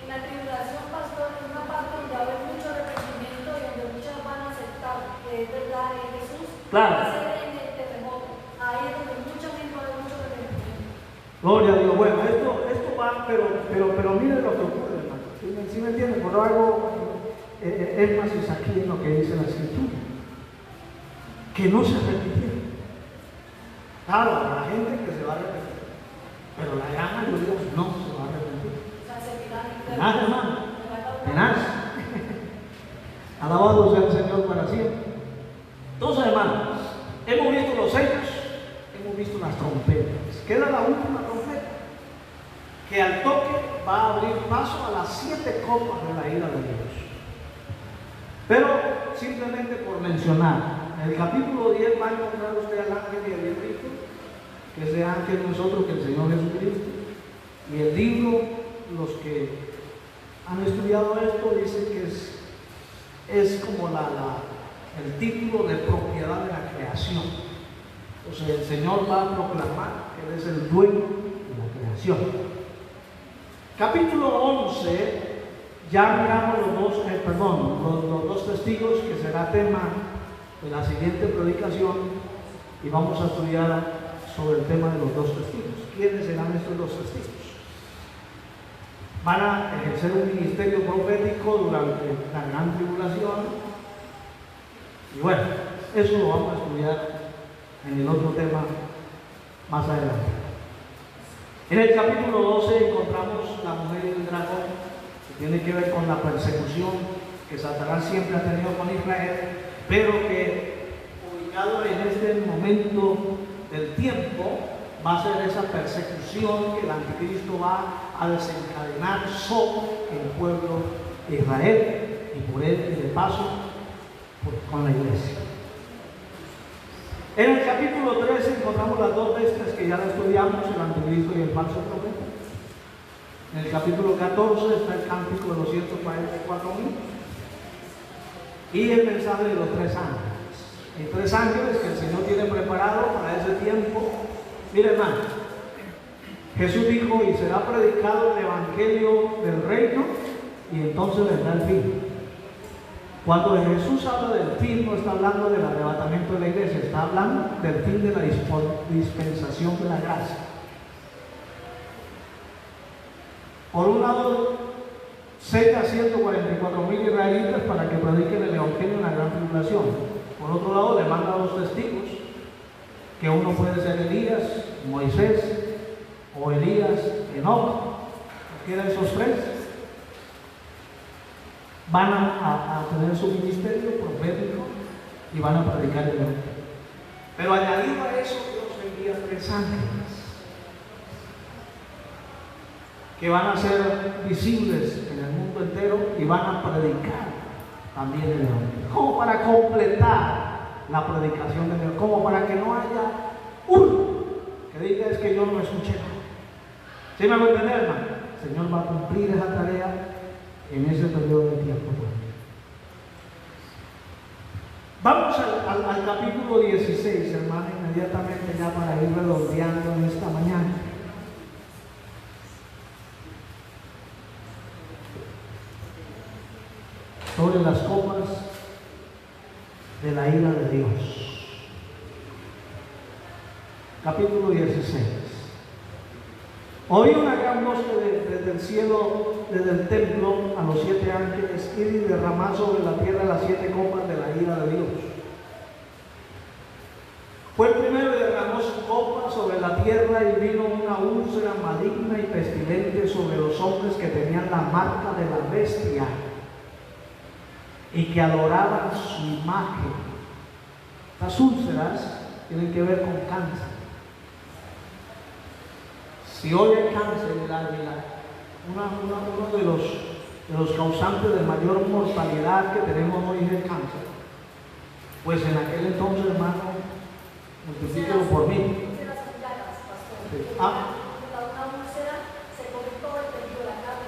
En la tribulación, pastor, es una parte donde va a haber mucho arrepentimiento y donde muchos van a aceptar que es verdad en Jesús. Claro. Va a ser en el terremoto. Ahí es donde mucha gente va a haber mucho arrepentimiento. Gloria a Dios. Bueno, esto va, pero miren lo que ocurre, hermano. ¿Sí me entienden? Por algo énfasis aquí en lo que dice la Escritura. Que no se arrepintieron. Claro, la gente que se va a arrepentir, pero la gran mayoría no se va a arrepentir. Tenaz, hermano. Tenaz. Alabado sea el Señor para siempre. Entonces, hermanos, hemos visto los sellos, hemos visto las trompetas. Queda la última trompeta, que al toque va a abrir paso a las 7 copas de la ira de Dios. Pero simplemente por mencionar, en el capítulo 10 va a encontrar usted al ángel y al Cristo, que es de ángel nosotros, que el Señor Jesucristo. Y el libro, los que han estudiado esto, dicen que es como el título de propiedad de la creación. Entonces el Señor va a proclamar que Él es el dueño de la creación. Capítulo 11, ya miramos los dos testigos, que será tema de la siguiente predicación, y vamos a estudiar sobre el tema de los dos testigos. ¿Quiénes serán estos dos testigos? Van a ejercer un ministerio profético durante la gran tribulación, y bueno, eso lo vamos a estudiar en el otro tema más adelante. En el capítulo 12 encontramos la mujer y el dragón, que tiene que ver con la persecución que Satanás siempre ha tenido con Israel, pero que ubicado en este momento del tiempo va a ser esa persecución que el anticristo va a desencadenar sobre el pueblo de Israel y por él y de paso con la iglesia. En el capítulo 13 encontramos las dos bestias que ya lo estudiamos, el anticristo y el falso profeta. En el capítulo 14 está el cántico de los 144.000 y el mensaje de los 3 ángeles. Hay 3 ángeles que el Señor tiene preparado para ese tiempo. Mire, hermano, Jesús dijo: y será predicado el evangelio del reino, y entonces vendrá el fin. Cuando Jesús habla del fin, no está hablando del arrebatamiento de la iglesia, está hablando del fin de la dispensación de la gracia. Por un lado, sella a 144.000 israelitas para que prediquen el evangelio en la gran tribulación. Por otro lado, le manda a 2 testigos, que uno puede ser Elías, Moisés, o Elías, Enoc. Cualquiera de esos 3 van a tener su ministerio profético y van a predicar el evangelio. Pero añadido a eso, Dios envía 3 ángeles. que van a ser visibles en el mundo entero y van a predicar también el Evangelio. Como para completar la predicación de Dios, como para que no haya uno que diga es que yo no escuché nada. ¿Sí me voy a entender, hermano? El Señor va a cumplir esa tarea en ese periodo de tiempo. Vamos al capítulo 16, hermano, inmediatamente ya para ir redondeando en esta mañana. Sobre las copas de la ira de Dios. Capítulo 16. Oí una gran voz desde el cielo, desde el templo, a los 7 ángeles, ir y derramar sobre la tierra las 7 copas de la ira de Dios. Fue el primero que derramó su copa sobre la tierra y vino una úlcera maligna y pestilente sobre los hombres que tenían la marca de la bestia y que adoraban su imagen. Las úlceras tienen que ver con cáncer. Si hoy hay cáncer, uno de los causantes de mayor mortalidad que tenemos hoy es el cáncer, pues en aquel entonces, hermano, multiplíquelo por mí. Sí.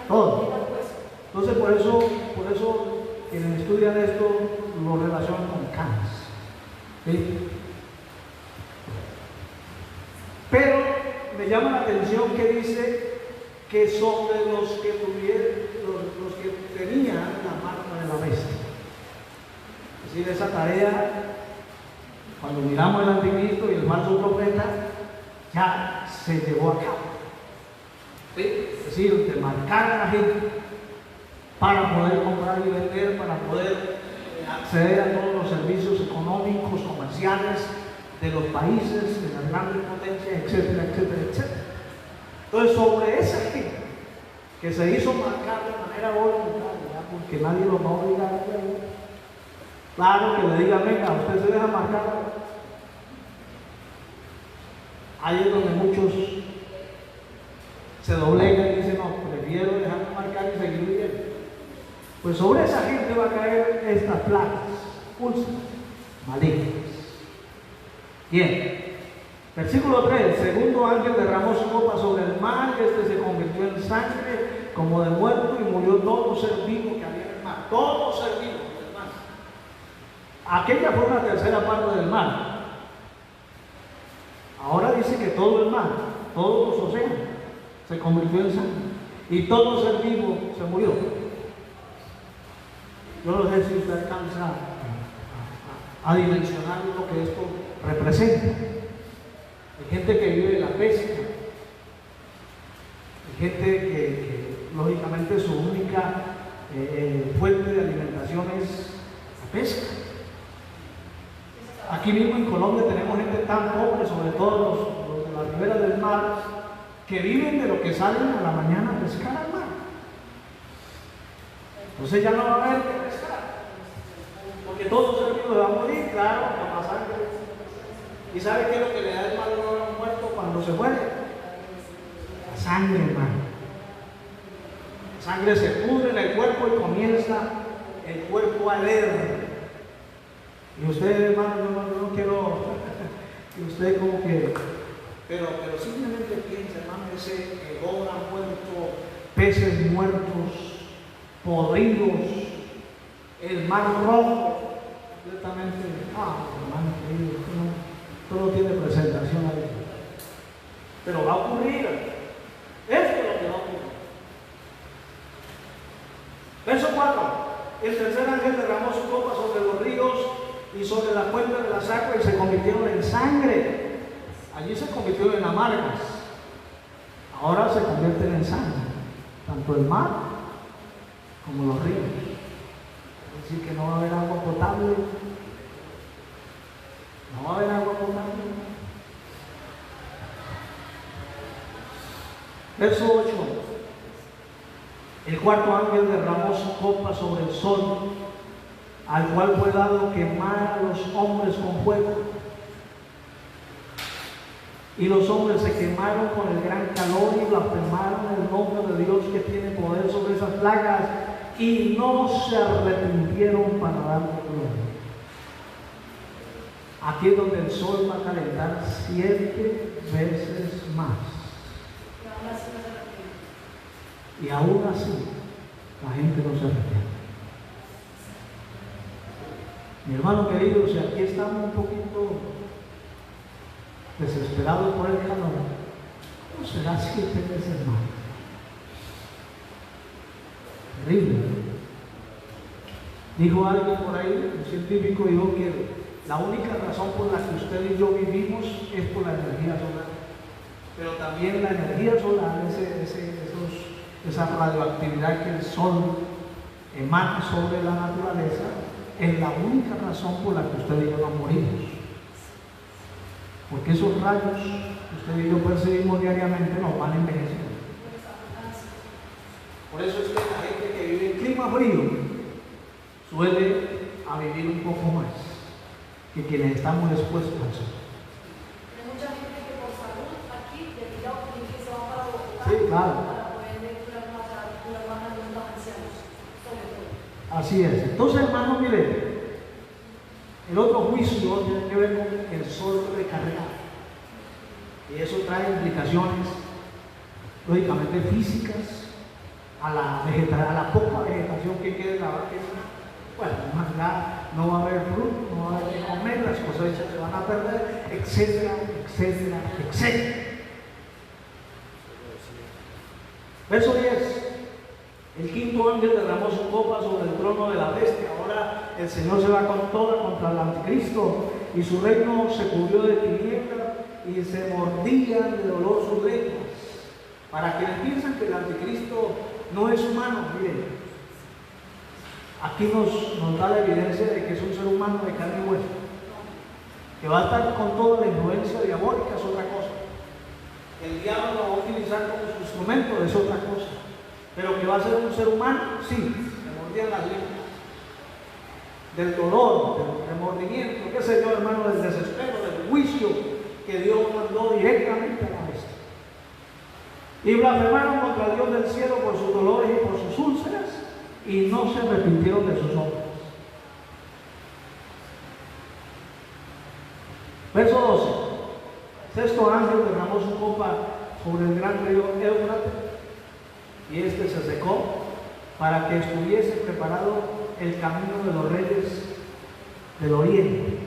Todo. Entonces, por eso quienes estudian esto lo relacionan con cáncer. ¿Sí? Pero me llama la atención que dice que sobre los que tenían la marca de la bestia. Es decir, esa tarea, cuando miramos el anticristo y el falso profeta, ya se llevó a cabo. ¿Sí? Es decir, de marcar a la gente para poder comprar y vender, para poder acceder a todos los servicios económicos, comerciales de los países, de las grandes potencias, etcétera, etcétera, etcétera. Entonces, sobre esa gente que se hizo marcar de manera voluntaria, porque nadie los va a obligar a hacerlo, claro que le diga, venga, usted se deja marcar. Ahí es donde muchos se doblegan y dicen, no, prefiero dejarme marcar y seguir viviendo. Pues sobre esa gente va a caer estas plagas, úlceras, malignas. Bien, versículo 3, el segundo ángel derramó su copa sobre el mar, se convirtió en sangre como de muerto y murió todo ser vivo que había en el mar. Todo ser vivo del mar. Aquella fue una tercera parte del mar. Ahora dice que todo el mar, todos los océanos, se convirtió en sangre y todo ser vivo se murió. Yo no sé si usted alcanza a dimensionar lo que esto representa. Hay gente que vive de la pesca, hay gente que lógicamente su única fuente de alimentación es la pesca. Aquí mismo en Colombia tenemos gente tan pobre, sobre todo los de la ribera del mar, que viven de lo que salen a la mañana a pescar al mar. Entonces ya no va a haber que pescar, porque todo ser vivo va a morir, claro, con la sangre. ¿Y sabe qué es lo que le da el mal olor a un muerto cuando se muere? La sangre, hermano. La sangre se pudre en el cuerpo y comienza el cuerpo a leer. Y usted, hermano, yo no quiero que usted como que... Pero simplemente piensa, hermano, ese olor a muerto, peces muertos, podridos, el mar rojo, completamente, hermano querido, todo tiene presentación ahí. Pero va a ocurrir, esto es lo que va a ocurrir. Verso 4, el tercer ángel derramó su copa sobre los ríos y sobre la fuente de las aguas y se convirtieron en sangre. Allí se convirtieron en amargas, ahora se convierten en sangre, tanto el mar como los ríos. Es decir, que no va a haber agua potable. No va a haber agua potable. Verso 8. El cuarto ángel derramó su copa sobre el sol, al cual fue dado quemar a los hombres con fuego. Y los hombres se quemaron con el gran calor y blasfemaron el nombre de Dios que tiene poder sobre esas plagas, y no se arrepintieron para darle gloria. Aquí es donde el sol va a calentar 7 veces más. Y aún así, la gente no se arrepiente. Mi hermano querido, si aquí estamos un poquito desesperados por el calor, ¿no será 7 veces más? Terrible. Dijo alguien por ahí, un científico dijo que la única razón por la que usted y yo vivimos es por la energía solar. Pero también la energía solar, esa radioactividad que el sol emana sobre la naturaleza, es la única razón por la que usted y yo no morimos. Porque esos rayos que usted y yo percibimos diariamente nos van envejeciendo. Por eso es que la gente que vive en clima frío suele a vivir un poco más que quienes estamos expuestos al sol. Hay mucha gente que por salud aquí debería optar que se va para Bogotá, sí, claro, para poder curar más a los ancianos, sobre todo. Así es. Entonces, hermano, mire, el otro juicio tiene que ver con el sol recargado. Y eso trae implicaciones, lógicamente físicas, a la poca vegetación que quede en la vaquera. Bueno, ya no va a haber fruto, no va a haber que comer, las cosechas se van a perder, etcétera, etcétera, etcétera. Verso 10. El quinto ángel derramó su copa sobre el trono de la bestia. Ahora el Señor se va con toda contra el anticristo, y su reino se cubrió de tinieblas y se mordían de dolor sus lenguas. Para quienes piensan que el anticristo no es humano, miren, aquí nos da la evidencia de que es un ser humano de carne y hueso, que va a estar con toda la influencia diabólica, es otra cosa. El diablo lo va a utilizar como su instrumento, es otra cosa. Pero que va a ser un ser humano, sí, se mordían las lenguas. Del dolor, del remordimiento, qué sé yo, hermano, del desespero, del juicio que Dios mandó directamente a la bestia. Y blasfemaron contra el Dios del cielo por sus dolores y por sus úlceras, y no se arrepintieron de sus obras. Verso 12. Sexto ángel derramó su copa sobre el gran río Éufrates, y este se secó, para que estuviese preparado el camino de los reyes del oriente.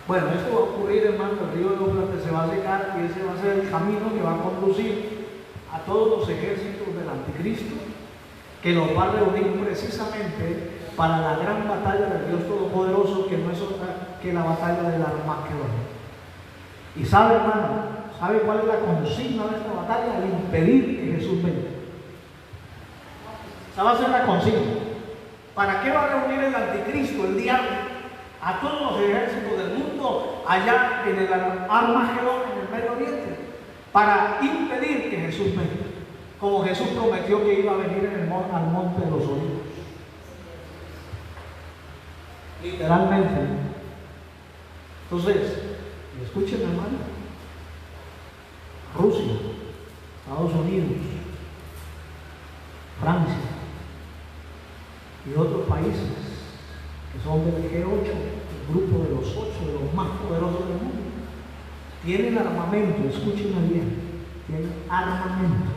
Bueno, esto va a ocurrir, hermano. El río Éufrates se va a secar, y ese va a ser el camino que va a conducir a todos los ejércitos del anticristo, que los va a reunir precisamente para la gran batalla del Dios Todopoderoso, que no es otra que la batalla del Armagedón. Y sabe, hermano, ¿sabe cuál es la consigna de esta batalla? El impedir que Jesús venga. Esa va a ser la consigna. ¿Para qué va a reunir el anticristo, el diablo, a todos los ejércitos del mundo allá en el Armagedón, en el Medio Oriente? Para impedir que Jesús venga, como Jesús prometió que iba a venir al monte de los olivos. Literalmente. Entonces, escuchen, hermano, Rusia, Estados Unidos, Francia y otros países que son del G8, el grupo de los 8, de los más poderosos del mundo, tienen armamento, escúchenme bien, tienen armamento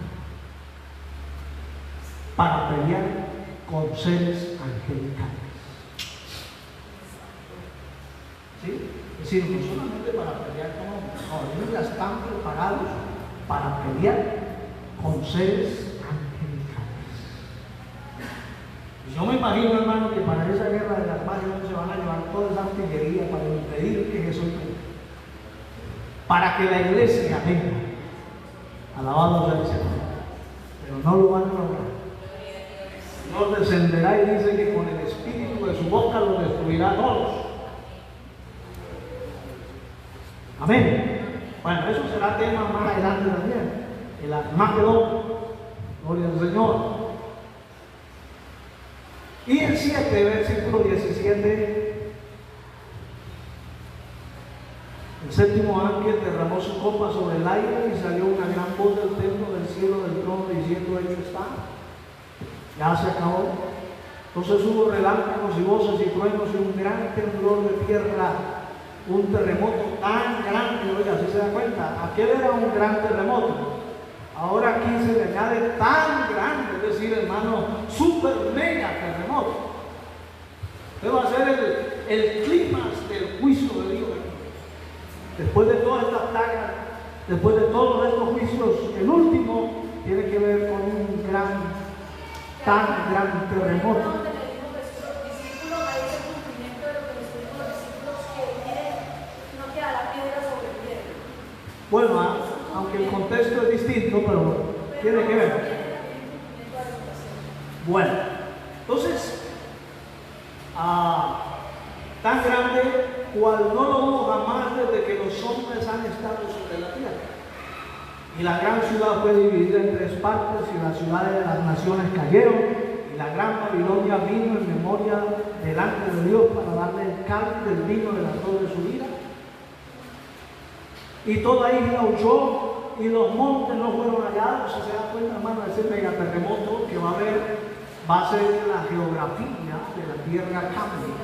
para pelear con seres angelicales. ¿Sí? Es decir, no solamente para pelear con hombres, no, ellos ya están preparados para pelear con seres angelicales. Yo me imagino, hermano, que para esa guerra de las Armagedón se van a llevar toda esa artillería para impedir que Jesús venga, para que la iglesia venga. Alabado sea el Señor. Pero no lo van a lograr. El Señor descenderá y dice que con el espíritu de su boca los destruirá a todos. Amén. Bueno, eso será tema más adelante también. El Armagedón. Gloria al Señor. Y el 7, versículo 17. El séptimo ángel derramó su copa sobre el aire, y salió una gran voz del templo del cielo del trono diciendo: escrito hecho está. Ya se acabó. Entonces hubo relámpagos y voces y truenos y un gran temblor de tierra, un terremoto tan grande, oiga, si se da cuenta, aquel era un gran terremoto. Ahora aquí se le añade tan grande, es decir, hermano, super mega terremoto. Este va a ser el clímax del juicio de Dios. Después de toda esta plaga, después de todos estos juicios, el último tiene que ver con un tan gran terremoto. Bueno, aunque el contexto es distinto, pero tiene que ver. Bueno, entonces, tan grande cual no lo hubo jamás desde que los hombres han estado sobre la tierra. Y la gran ciudad fue dividida en 3 partes, y las ciudades de las naciones cayeron, y la gran Babilonia vino en memoria delante de Dios para darle el cáliz del vino de la torre de su ira. Y toda isla huyó, y los montes no fueron hallados. Si se da cuenta, hermano, ese megaterremoto que va a haber, va a ser la geografía de la tierra cambia.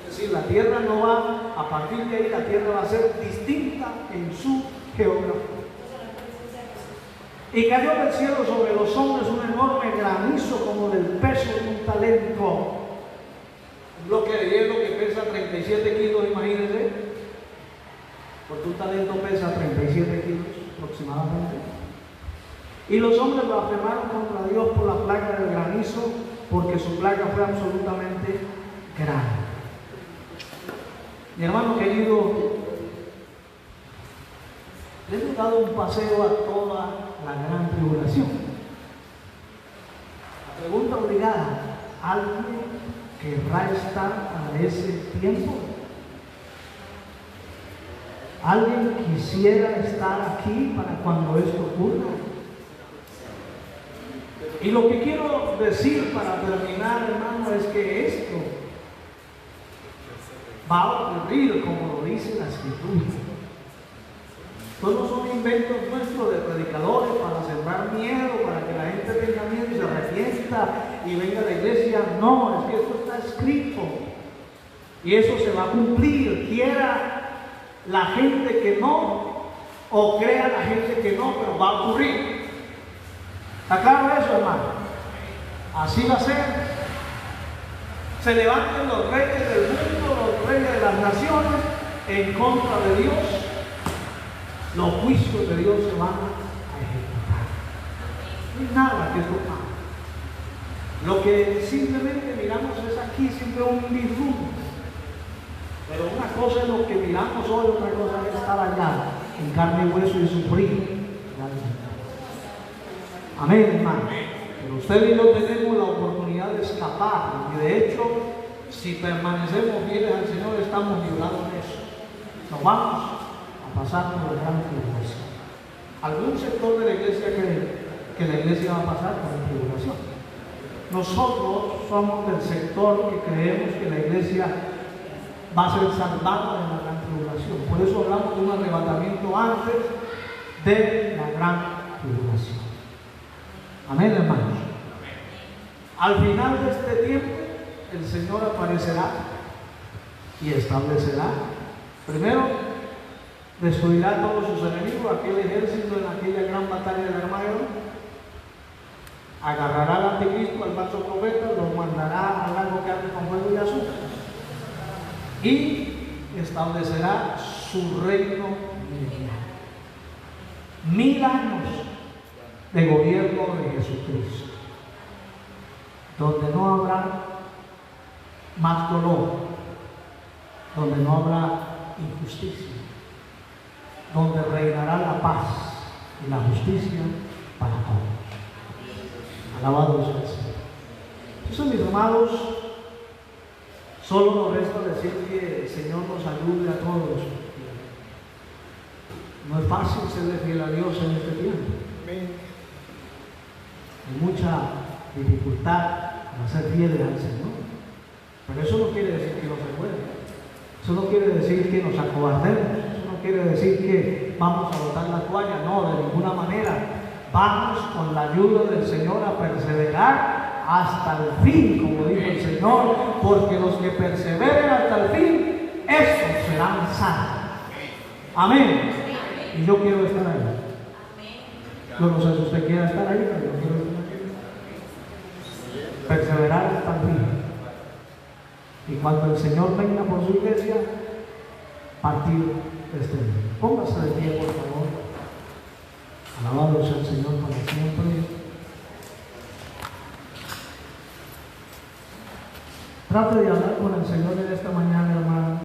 Es decir, la tierra no va, a partir de ahí, la tierra va a ser distinta en su geografía. Y cayó del cielo sobre los hombres un enorme granizo como del peso de un talento. Un bloque de hielo que pesa 37 kilos, imagínense. Porque un talento pesa 37 kilos aproximadamente. Y los hombres blasfemaron contra Dios por la plaga del granizo, porque su plaga fue absolutamente grande. Mi hermano querido, le hemos dado un paseo a toda la gran tribulación. La pregunta obligada: ¿alguien querrá estar para ese tiempo? ¿Alguien quisiera estar aquí para cuando esto ocurra? Y lo que quiero decir para terminar, hermano, es que esto va a ocurrir como lo dice la Escritura. Estos no son inventos nuestros de predicadores para sembrar miedo, para que la gente tenga miedo y se arrepienta y venga a la iglesia. No, es que esto está escrito y eso se va a cumplir, quiera la gente que no, o crea la gente que no, pero va a ocurrir. ¿Está claro eso, hermano? Así va a ser. Se levanten los reyes del mundo, los reyes de las naciones, en contra de Dios. Los juicios de Dios se van a ejecutar. No hay nada que tocar. Lo que simplemente miramos es aquí siempre un vislumbre. Pero una cosa es lo que miramos hoy, otra cosa es estar allá, en carne y hueso y sufrir. Amén, hermano. Pero usted y yo tenemos la oportunidad de escapar. Y de hecho, si permanecemos fieles al Señor, estamos librados de eso. Nos vamos a pasar por la gran tribulación. Algún sector de la iglesia cree que la iglesia va a pasar por la tribulación. Nosotros somos del sector que creemos que la iglesia va a ser salvada de la gran tribulación. Por eso hablamos de un arrebatamiento antes de la gran tribulación. Amén, hermanos. Al final de este tiempo, el Señor aparecerá y establecerá. Primero, destruirá a todos sus enemigos, aquel ejército en aquella gran batalla de Armagedón. Agarrará al anticristo, al falso profeta, los mandará al lago que arde con fuego y azufre. Y establecerá su reino milenial. 1000 años de gobierno de Jesucristo, donde no habrá más dolor, donde no habrá injusticia, donde reinará la paz y la justicia para todos. Alabado sea el Señor. Entonces, mis amados, solo nos resta decir que el Señor nos ayude a todos. No es fácil serle fiel a Dios en este tiempo. Hay mucha dificultad para ser fieles al Señor. Pero eso no quiere decir que no se puede. Eso no quiere decir que nos acobardemos. Eso no quiere decir que vamos a botar la toalla. No, de ninguna manera. vamos con la ayuda del Señor a perseverar hasta el fin, como dijo el Señor, porque los que perseveren hasta el fin, esos serán salvos. Amén. Y yo quiero estar ahí. Yo no sé si usted quiere estar ahí, pero yo quiero estar ahí. Perseverar hasta el fin. Y cuando el Señor venga por su iglesia, partir este día. Póngase de pie, por favor. Alabado sea el Señor para siempre. Trate de hablar con el Señor en esta mañana.